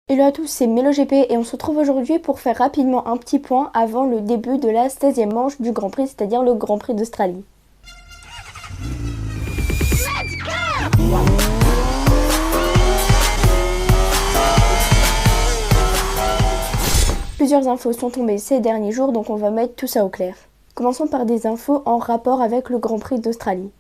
Hello à tous, c'est MeloGP et on se retrouve aujourd'hui pour faire rapidement un petit point avant le début de la 16e manche du Grand Prix, c'est-à-dire le Grand Prix d'Australie. Plusieurs infos sont tombées ces derniers jours, donc on va mettre tout ça au clair. Commençons par des infos en rapport avec le Grand Prix d'Australie.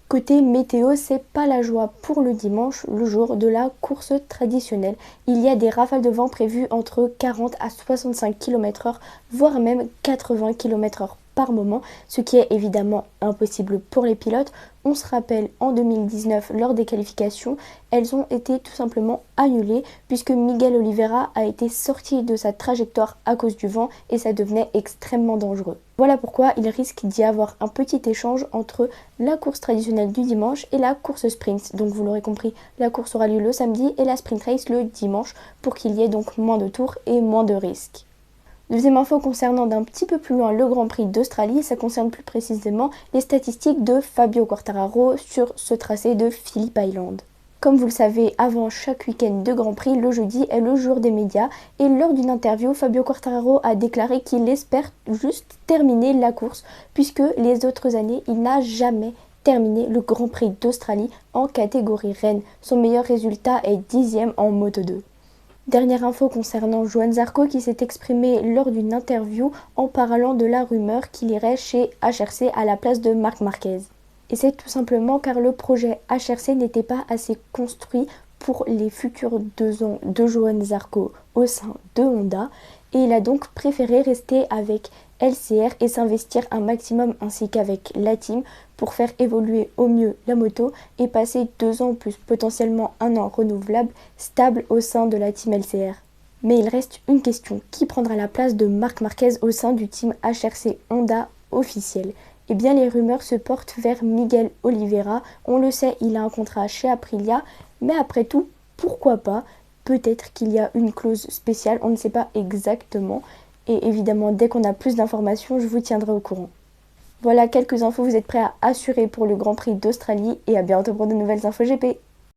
Côté météo, c'est pas la joie pour le dimanche, le jour de la course traditionnelle. Il y a des rafales de vent prévues entre 40 à 65 km/h, voire même 80 km/h par moment, ce qui est évidemment impossible pour les pilotes. On se rappelle en 2019, lors des qualifications, elles ont été tout simplement annulées puisque Miguel Oliveira a été sorti de sa trajectoire à cause du vent et ça devenait extrêmement dangereux. Voilà pourquoi il risque d'y avoir un petit échange entre la course traditionnelle du dimanche et la course sprint. Donc vous l'aurez compris, la course aura lieu le samedi et la sprint race le dimanche pour qu'il y ait donc moins de tours et moins de risques. Deuxième info concernant d'un petit peu plus loin le Grand Prix d'Australie, ça concerne plus précisément les statistiques de Fabio Quartararo sur ce tracé de Phillip Island. Comme vous le savez, avant chaque week-end de Grand Prix, le jeudi est le jour des médias et lors d'une interview, Fabio Quartararo a déclaré qu'il espère juste terminer la course puisque les autres années, il n'a jamais terminé le Grand Prix d'Australie en catégorie reine. Son meilleur résultat est 10e en Moto 2. Dernière info concernant Johann Zarco qui s'est exprimé lors d'une interview en parlant de la rumeur qu'il irait chez HRC à la place de Marc Marquez. Et c'est tout simplement car le projet HRC n'était pas assez construit pour les futurs 2 ans de Johann Zarco au sein de Honda et il a donc préféré rester avec LCR et s'investir un maximum ainsi qu'avec la team pour faire évoluer au mieux la moto et passer 2 ans plus potentiellement 1 an renouvelable stable au sein de la team LCR. Mais il reste une question, qui prendra la place de Marc Marquez au sein du team HRC Honda officiel? Eh bien les rumeurs se portent vers Miguel Oliveira, on le sait il a un contrat chez Aprilia, mais après tout, pourquoi pas? Peut-être qu'il y a une clause spéciale, on ne sait pas exactement. Et évidemment, dès qu'on a plus d'informations, je vous tiendrai au courant. Voilà quelques infos, vous êtes prêts à assurer pour le Grand Prix d'Australie et à bientôt pour de nouvelles infos GP.